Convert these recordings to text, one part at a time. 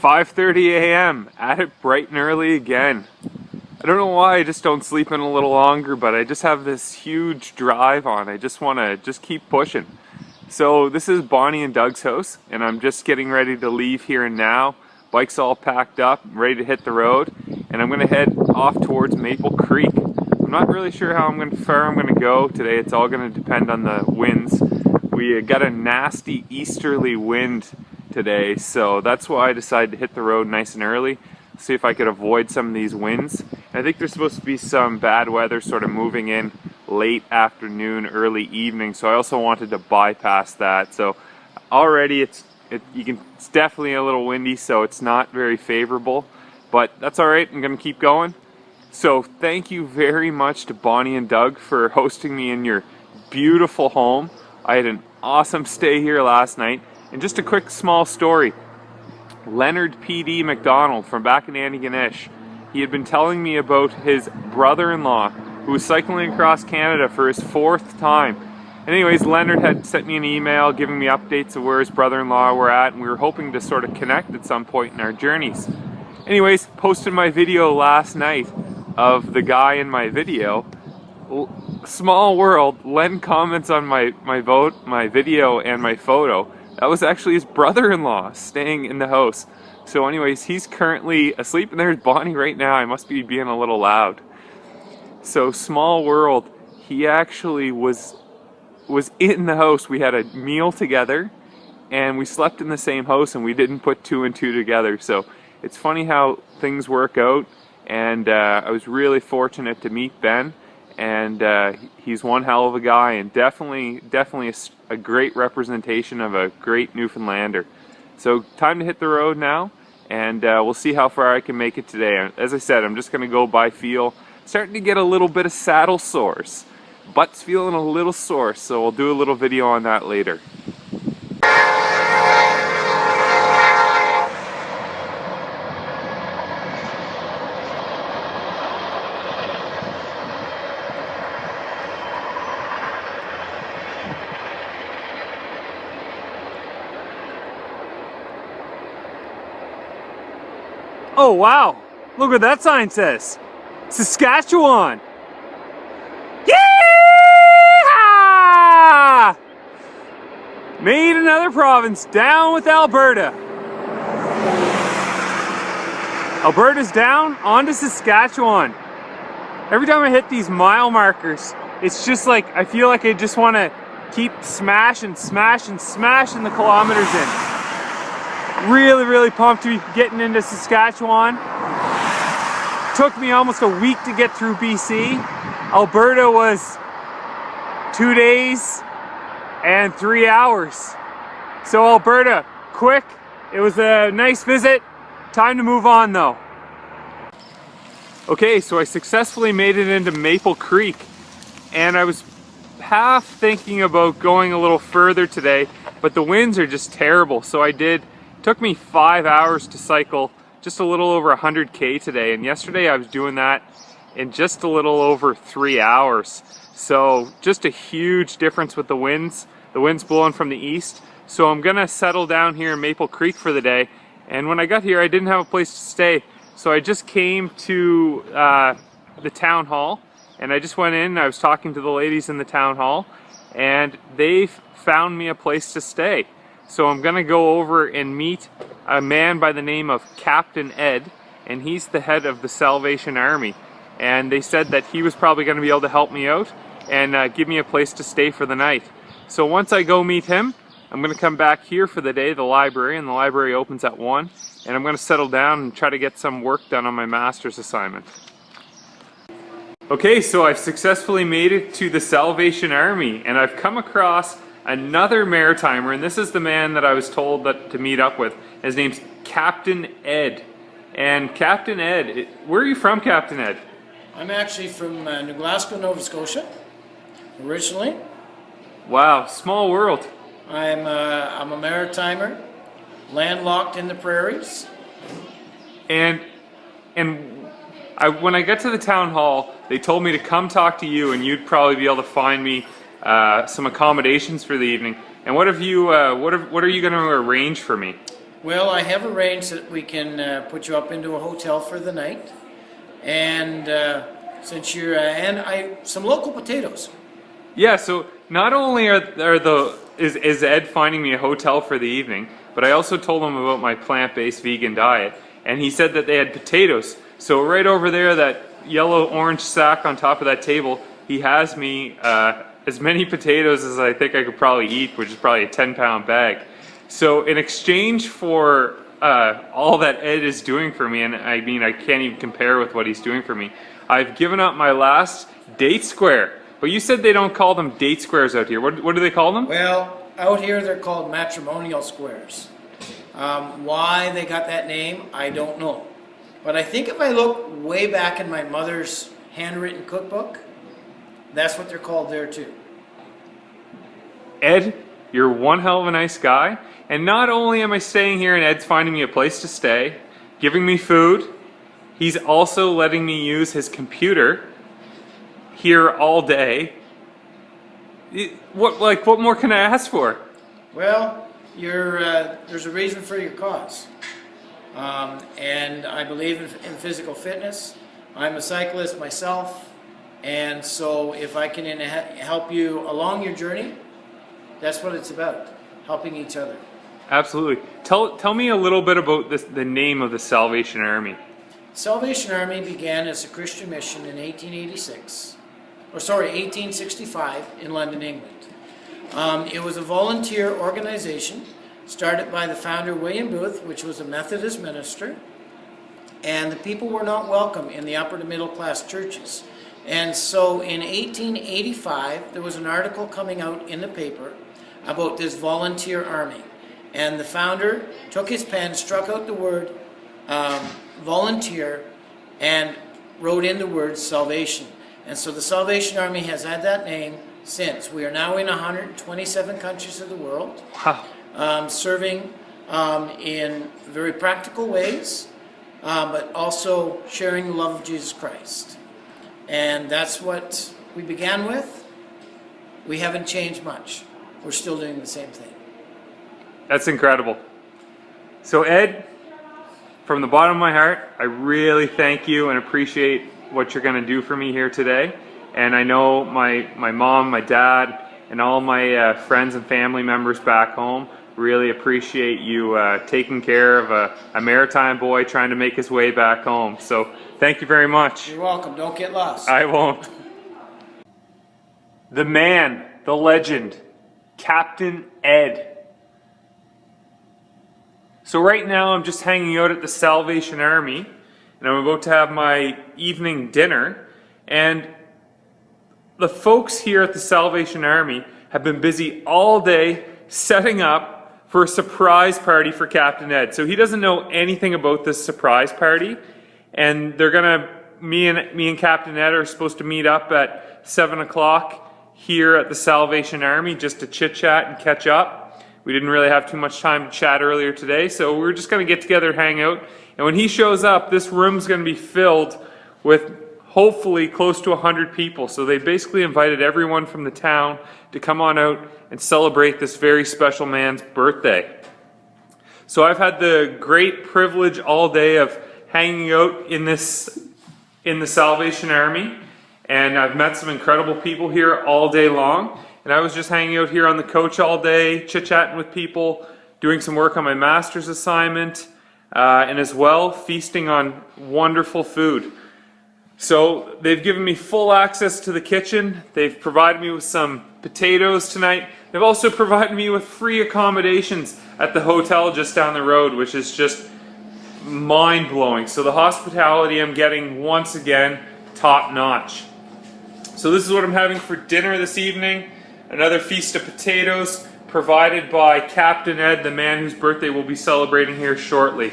5:30 a.m. at it bright and early again. I don't know why I just don't sleep in a little longer, but I just have this huge drive on. I just want to keep pushing. So this is Bonnie and Doug's house, and I'm just getting ready to leave here and now. Bike's all packed up, ready to hit the road, and I'm going to head off towards Maple Creek. I'm not really sure how far I'm going to go today. It's all going to depend on the winds. We got a nasty easterly wind today, so that's why I decided to hit the road nice and early, see if I could avoid some of these winds. And I think there's supposed to be some bad weather sort of moving in late afternoon, early evening, so I also wanted to bypass that. So already it's definitely a little windy, so it's not very favorable, but that's all right. I'm gonna keep going. So thank you very much to Bonnie and Doug for hosting me in your beautiful home. I had an awesome stay here last night. And just a quick small story. Leonard P.D. McDonald from back in Antigonish, he had been telling me about his brother-in-law who was cycling across Canada for his 4th time. Anyways, Leonard had sent me an email giving me updates of where his brother-in-law were at, and we were hoping to sort of connect at some point in our journeys. Anyways, posted my video last night of the guy in my video. Small world, Len comments on my video and my photo. That was actually his brother-in-law staying in the house. So anyways, he's currently asleep, and there's Bonnie right now. I must be being a little loud. So small world, he actually was in the house. We had a meal together, and we slept in the same house, and we didn't put 2 and 2 together. So it's funny how things work out, and I was really fortunate to meet Ben. And he's one hell of a guy, and definitely a great representation of a great Newfoundlander. So time to hit the road now, and we'll see how far I can make it today. As I said, I'm just going to go by feel. Starting to get a little bit of saddle sores. Butt's feeling a little sore, so we'll do a little video on that later. Oh wow, look what that sign says. Saskatchewan. Yeehaw! Made another province, down with Alberta. Alberta's down, on to Saskatchewan. Every time I hit these mile markers, it's just like, I feel like I just want to keep smashing the kilometers in. Really pumped to be getting into Saskatchewan. Took me almost a week to get through BC. Alberta was 2 days and 3 hours. So Alberta, quick. It was a nice visit. Time to move on though. Okay, so I successfully made it into Maple Creek, and I was half thinking about going a little further today, but the winds are just terrible, so I did. Took me 5 hours to cycle just a little over 100K today, and yesterday I was doing that in just a little over 3 hours. So just a huge difference with the winds. The wind's blowing from the east. So I'm gonna settle down here in Maple Creek for the day. And when I got here, I didn't have a place to stay. So I just came to the town hall, and I just went in and I was talking to the ladies in the town hall, and they found me a place to stay. So I'm gonna go over and meet a man by the name of Captain Ed, and he's the head of the Salvation Army. And they said that he was probably gonna be able to help me out and give me a place to stay for the night. So once I go meet him, I'm gonna come back here for the day, the library, and the library opens at 1, and I'm gonna settle down and try to get some work done on my master's assignment. Okay, so I've successfully made it to the Salvation Army, and I've come across another Maritimer, and this is the man that I was told to meet up with. His name's Captain Ed. And Captain Ed, where are you from, Captain Ed? I'm actually from New Glasgow, Nova Scotia, originally. Wow, small world. I'm a Maritimer, landlocked in the prairies. And when I got to the town hall, they told me to come talk to you, and you'd probably be able to find me some accommodations for the evening. And what have you? What are you going to arrange for me? Well, I have arranged that we can put you up into a hotel for the night, and since you're some local potatoes. Yeah, so not only is Ed finding me a hotel for the evening, but I also told him about my plant-based vegan diet, and he said that they had potatoes. So right over there, that yellow-orange sack on top of that table, he has me as many potatoes as I think I could probably eat, which is probably a 10-pound bag. So in exchange for all that Ed is doing for me, and I mean I can't even compare with what he's doing for me, I've given up my last date square. But you said they don't call them date squares out here. What do they call them? Well, out here they're called matrimonial squares. Why they got that name, I don't know. But I think if I look way back in my mother's handwritten cookbook, that's what they're called there too. Ed, you're one hell of a nice guy. And not only am I staying here and Ed's finding me a place to stay, giving me food, he's also letting me use his computer here all day. What more can I ask for? Well, there's a reason for your cause. And I believe in physical fitness. I'm a cyclist myself, and so if I can help you along your journey, that's what it's about, helping each other. Absolutely. Tell me a little bit about the name of the Salvation Army. Salvation Army began as a Christian mission in 1865 in London, England. It was a volunteer organization started by the founder William Booth, which was a Methodist minister, and the people were not welcome in the upper to middle class churches. And so in 1885 there was an article coming out in the paper about this volunteer army, and the founder took his pen, struck out the word volunteer, and wrote in the word salvation. And so the Salvation Army has had that name since. We are now in 127 countries of the world. Wow. Serving in very practical ways, but also sharing the love of Jesus Christ. And that's what we began with. We haven't changed much. We're still doing the same thing. That's incredible. So Ed, from the bottom of my heart, I really thank you and appreciate what you're going to do for me here today. And I know my mom, my dad, and all my friends and family members back home really appreciate you taking care of a maritime boy trying to make his way back home. So thank you very much. You're welcome. Don't get lost. I won't. The man, the legend, Captain Ed. So right now I'm just hanging out at the Salvation Army, and I'm about to have my evening dinner, and the folks here at the Salvation Army have been busy all day setting up for a surprise party for Captain Ed. So he doesn't know anything about this surprise party, and they're gonna, me and Captain Ed are supposed to meet up at 7 o'clock here at the Salvation Army just to chit chat and catch up. We didn't really have too much time to chat earlier today, so we're just gonna get together, hang out, and when he shows up, this room's gonna be filled with hopefully close to 100 people. So they basically invited everyone from the town to come on out and celebrate this very special man's birthday. So I've had the great privilege all day of hanging out in the Salvation Army, and I've met some incredible people here all day long. And I was just hanging out here on the couch all day, chit-chatting with people, doing some work on my master's assignment, and as well feasting on wonderful food. So they've given me full access to the kitchen. They've provided me with some potatoes tonight. They've also provided me with free accommodations at the hotel just down the road, which is just mind-blowing. So the hospitality I'm getting, once again, top-notch. So this is what I'm having for dinner this evening. Another feast of potatoes provided by Captain Ed, the man whose birthday we'll be celebrating here shortly.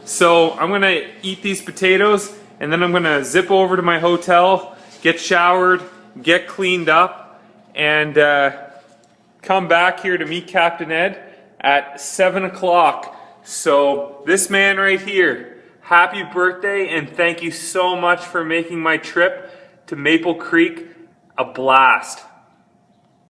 So I'm going to eat these potatoes, and then I'm going to zip over to my hotel, get showered, get cleaned up, and come back here to meet Captain Ed at 7 o'clock. So this man right here, happy birthday, and thank you so much for making my trip to Maple Creek a blast.